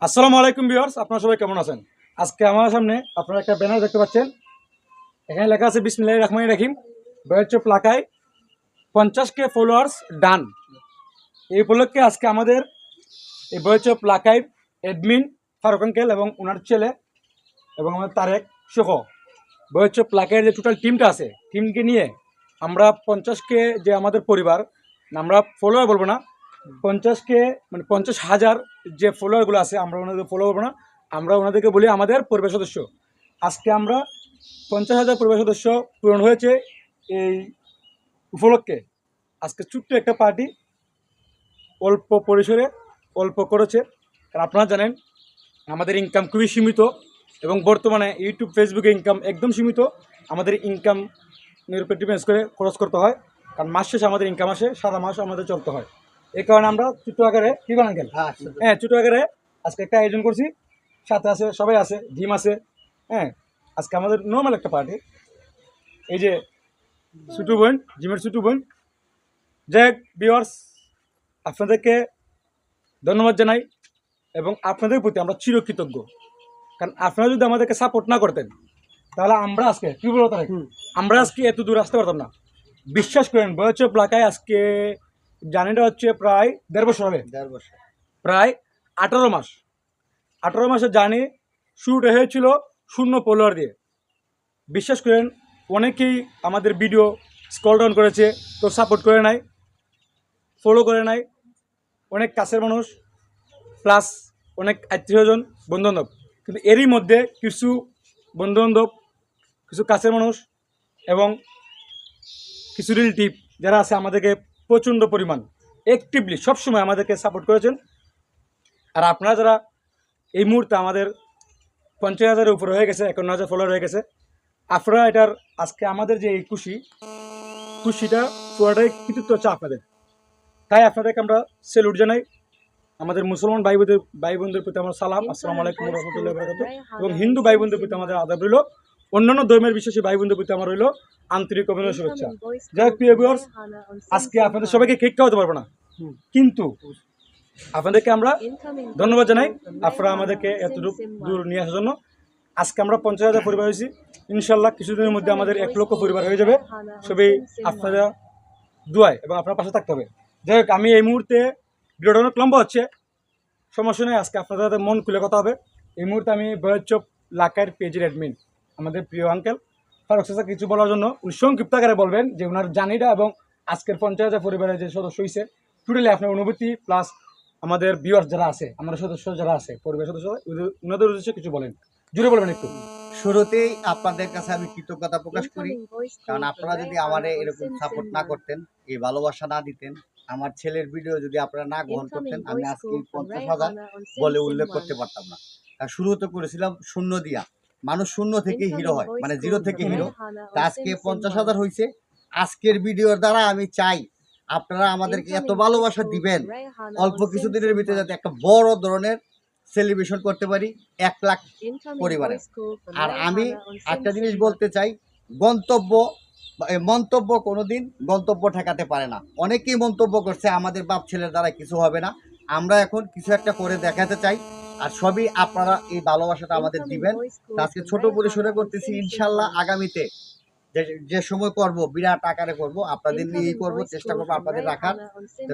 আসসালামু আলাইকুম ভিউয়ার্স, আপনারা সবাই কেমন আছেন? আজকে আমার সামনে আপনারা একটা ব্যানার দেখতে পাচ্ছেন। এখানে লেখা আছে বিসমিল্লাহির রহমানির রহিম। বয়চ্চ প্লাকায় 50K ফলোয়ার্স ডান। এই উপলক্ষে আজকে আমাদের এই বয়চ্চ প্লাকায় অ্যাডমিন ফারুক আঙ্কেল এবং ওনার ছেলে এবং আমাদের তারেক সহ বয়চ্চ প্লাকায়ের যে টোটাল টিমটা আছে, টিমকে নিয়ে আমরা 50K যে আমাদের পরিবার, আমরা ফলোয়ার বলবো না, 50K মানে 50,000 যে ফলোয়ারগুলো আছে আমরা ওনাদের ফলো করবো না, আমরা ওনাদেরকে বলি আমাদের পরিবার সদস্য। আজকে আমরা 50,000 পরিবার সদস্য পূরণ হয়েছে এই উপলক্ষে। আজকে ছোট্ট একটা পার্টি, অল্প পরিসরে অল্প করেছে, কারণ আপনারা জানেন আমাদের ইনকাম খুবই সীমিত এবং বর্তমানে ইউটিউব ফেসবুকে ইনকাম একদম সীমিত। আমাদের ইনকাম উপর ডিপেন্ড করে খরচ করতে হয়, কারণ মাস শেষে আমাদের ইনকাম আসে, সারা মাস আমাদের চলতে হয়। এই কারণে আমরা ছোটো আকারে কী বানান গেল, হ্যাঁ ছোটো আকারে আজকে একটা আয়োজন করছি। সাথে আছে সবাই আছে, জিম আছে, হ্যাঁ আজকে আমাদের নর্মাল একটা পার্টি। এই যে ছোটো বোন, জিমের ছোটো বোন। যাই হোক ভিউয়ার্স, আপনাদেরকে ধন্যবাদ জানাই এবং আপনাদের প্রতি আমরা চিরকৃতজ্ঞ, কারণ আপনারা যদি আমাদেরকে সাপোর্ট না করতেন তাহলে আমরা আজকে কী বলতো, আমরা আজকে এত দূর আসতে পারতাম না। বিশ্বাস করেন বয়স প্লাকায় আজকে জার্নিটা হচ্ছে প্রায় 1.5 বছর হবে, 1.5 বছর, প্রায় 18 মাস। 18 মাসের জার্নি শুরুটা হয়েছিল 0 ফলোয়ার দিয়ে। বিশ্বাস করেন অনেকেই আমাদের ভিডিও স্ক্রল ডাউন করেছে, তো সাপোর্ট করে নাই, ফলো করে নাই, অনেক কাছের মানুষ প্লাস অনেক আত্মীয়স্বজন বন্ধুবান্ধব, কিন্তু এরই মধ্যে কিছু বন্ধুবান্ধব, কিছু কাছের মানুষ এবং কিছু রিলেটিভ যারা আছে আমাদেরকে প্রচণ্ড পরিমাণ অ্যাক্টিভলি সবসময় আমাদেরকে সাপোর্ট করেছেন। আর আপনারা যারা এই মুহূর্তে আমাদের 50,000-এর উপরে হয়ে গেছে, 51,000 ফলোয়ার হয়ে গেছে, আপনারা এটার আজকে আমাদের যে এই খুশিটা পুরোটাই কৃতিত্ব হচ্ছে আপনাদের। তাই আপনাদেরকে আমরা স্যালুট জানাই। আমাদের মুসলমান ভাই বোনদের প্রতি আমার সালাম, আসসালামু আলাইকুম রহমতুল্লাহ বারাকাতুহু, এবং হিন্দু ভাই বোনদের প্রতি আমাদের আদাব রইল, অন্যান্য ধর্মের বিশ্বাসী ভাই বোনদের প্রতি আমার রইল আন্তরিক অভিনন্দন শুভেচ্ছা। যাই হোক প্রিয় ভিউয়ার্স, আজকে আপনাদের সবাইকে কেক খাওয়াতে পারবো না, কিন্তু আপনাদেরকে আমরা ধন্যবাদ জানাই আপনারা আমাদেরকে এত দূর নিয়ে আসার জন্য। আজকে আমরা 50,000 পরিবার হয়েছি, ইনশাল্লাহ কিছুদিনের মধ্যে আমাদের 1 লক্ষ পরিবার হয়ে যাবে। সবই আপনারা দোয়ায় এবং আপনার পাশে থাকতে হবে। যাই হোক, আমি এই মুহূর্তে ভিডিওটা অনেক লম্বা হচ্ছে, সমস্যা নেই, আজকে আপনাদের মন খুলে কথা হবে। এই মুহূর্তে আমি বয়চ্চ লাকার পেজের অ্যাডমিন আমাদের প্রিয় আঙ্কেল ফারুক চাচা কিছু বলার জন্য উনি সংক্ষিপ্ত আকারে বলবেন যে ওনার জার্নিটা এবং আজকের 50,000 পরিবারের যে সদস্য হয়েছে টোটালি আপনার অনুভূতি, প্লাস আমাদের ভিউয়ার্স যারা আছে, আমাদের সদস্য যারা আছে, পরিবার সদস্য, ওনাদের উদ্দেশ্যে কিছু বলেন, জুড়ে বলবেন একটু। শুরুতেই আপনাদের কাছে আমি কৃতজ্ঞতা প্রকাশ করি, কারণ আপনারা যদি আমারে এরকম সাপোর্ট না করতেন, এই ভালোবাসা না দিতেন, আমার ছেলের ভিডিও যদি আপনারা না গ্রহণ করতেন, আমি আজকে 50,000 বলে উল্লেখ করতে পারতাম না। শুরুতে করেছিলাম শূন্য দিয়া, মানুষ শূন্য থেকে হিরো হয়, মানে জিরো থেকে হিরো। তা আজকে 50,000 হয়েছে। আজকের ভিডিওর দ্বারা আমি চাই আপনারা আমাদেরকে এত ভালোবাসা দিবেন, অল্প কিছুদিনের ভিতরে যাতে একটা বড় ধরনের সেলিব্রেশন করতে পারি 1 লাখ পরিবারে। আর আমি একটা জিনিস বলতে চাই, মন্তব্য কোনোদিন গন্তব্য ঠেকাতে পারে না। অনেকেই মন্তব্য করছে আমাদের বাপ ছেলের দ্বারা কিছু হবে না, আমরা এখন কিছু একটা করে দেখাতে চাই, আর সবই আপনারা এই ভালোবাসাটা আমাদের দিবেন। আজকে ছোট পরিসরে করতেছি, ইনশাল্লাহ আগামীতে যে সময় করব বিরাট আকারে করব, আপনাদের নিয়েই করব, চেষ্টা করবো আপনাদের রাখার।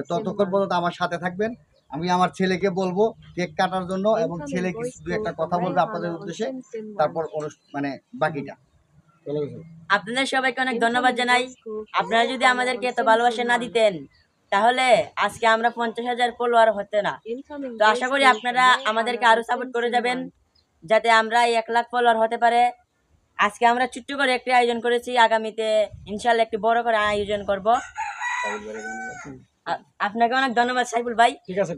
ততক্ষণ পর্যন্ত আমার সাথে থাকবেন। আমি আমার ছেলেকে বলবো কেক কাটার জন্য, এবং ছেলে কিছু দু একটা কথা বলবে আপনাদের উদ্দেশ্যে, তারপর মানে বাকিটা। আপনাদের সবাইকে অনেক ধন্যবাদ জানাই। আপনারা যদি আমাদেরকে এত ভালোবাসা না দিতেন তাহলে আজকে আমরা 50,000 ফলোয়ার হতে না। তো আশা করি আপনারা আমাদেরকে আরো সাপোর্ট করে যাবেন যাতে আমরা 1 লাখ ফলোয়ার হতে পারে। আজকে আমরা ছোট্ট করে একটি আয়োজন করেছি, আগামীতে ইনশাল্লাহ একটি বড় করে আয়োজন করব। আপনাকে অনেক ধন্যবাদ সাইফুল ভাই। ঠিক আছে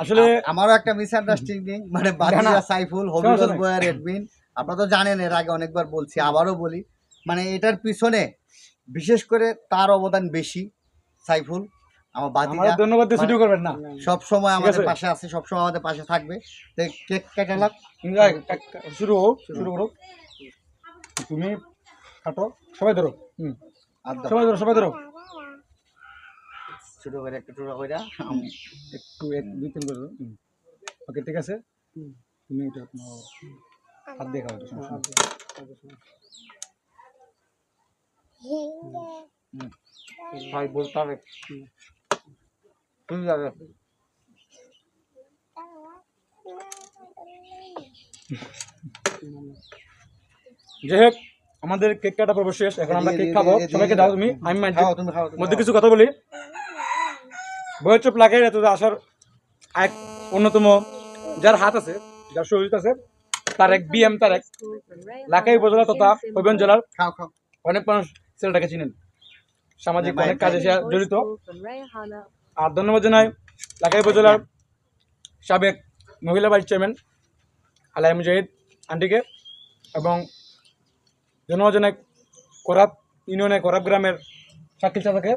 আসলে আমারও একটা মিসআন্ডারস্ট্যান্ডিং, মানে বাদিয়া সাইফুল হবিবুল বয়ার অ্যাডমিন, আপনারা তো জানেন, এর আগে অনেকবার বলছি, আবারও বলি, মানে এটার পিছনে বিশেষ করে তার অবদান বেশি। সাইফুল আমার বাদিয়া, ধন্যবাদ দিয়ে শুরু করবেন না, সব সময় আমাদের পাশে আছে, সব সময় আমাদের পাশে থাকবে। কেক কাটালাম, শুরু করো, তুমি কাটো, সবাই ধরো, সবাই ধরো ছোট করে একটু টুকরা কইরা একটু 1 2 3 করে ওকে ঠিক আছে, তুমি এটা আপনার হাত দিয়ে খাও, সমস্যা নেই। ভাই বলতে হবে তুমি যাবে যাই হোক, আমাদের কেক কাটা পর্ব শেষ, এখন আমরা কেক খাবো। সবাইকে দাও তুমি, আমি তুমি খাও মধ্যে কিছু কথা বলি। বয়স প্লাকের এত আসার এক অন্যতম যার হাত আছে, যার শরীর আছে, তার এক বিএম, তার এক লাকাই উপজেলা তথা হবিগঞ্জ জেলার খাও খাও অনেক মানুষ ছেলেটাকে চিনেন, সামাজিক অনেক কাজে সে জড়িত। আর ধন্যবাদ জানাই লাকাই উপজেলার সাবেক মহিলা ভাইস চেয়ারম্যান আলাই মুজাহিদ আন্টিকে, এবং ধন্যবাদ জানাই কোরাব ইউনিয়নের কোরাব গ্রামের শাকিল চাচাকে,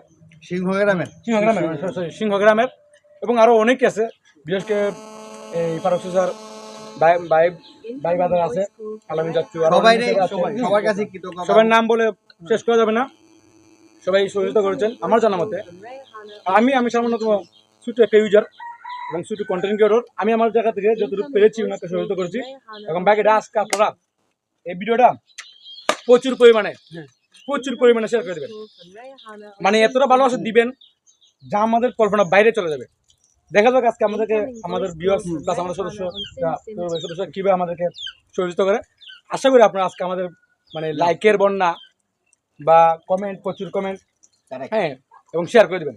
সিংহ গ্রামের, এবং আরো অনেকে আছে, বিশেষ করে এই ফারুক সুজার ভাই বাজার আছে, আলামিন চাচ্চু, সবার কাছে কৃতজ্ঞতা। সবার নাম বলে শেষ করা যাবে না, সবাই সহযোগিতা করেছেন আমার জানা মতে। আমি সামান্যতম ছোট একটা ইউজার এবং ছোট কন্টেন্ট ক্রিয়েটর, আমি আমার জায়গা থেকে যতটুকু পেরেছি ওনাকে সহযোগিতা করেছি, এবং বাকিটা আজকে আপনারা এই ভিডিওটা প্রচুর পরিমাণে শেয়ার করে দেবেন, মানে এতটা ভালোবাসা দিবেন যা আমাদের কল্পনার বাইরে চলে যাবে। দেখা যাক আজকে আমাদের ভিউয়ার্স প্লাস আমাদের সদস্য কিভাবে আমাদেরকে সহযোগিতা করে। আশা করি আপনারা আজকে আমাদের মানে লাইকের বন্যা বা কমেন্ট, প্রচুর কমেন্ট, হ্যাঁ, এবং শেয়ার করে দেবেন।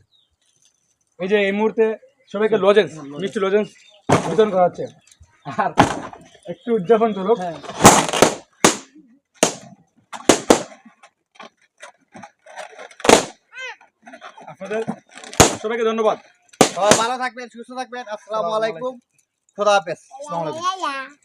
এই যে এই মুহূর্তে সবাইকে লজেন্স, মিষ্টি লজেন্স বিতরণ করা হচ্ছে, আর একটু উদযাপন করুক। আপনাদের সবাইকে ধন্যবাদ। সবাই ভালো থাকবেন, সুস্থ থাকবেন। আসসালামু আলাইকুম, খোদা হাফেজ। আসসালামু আলাইকুম।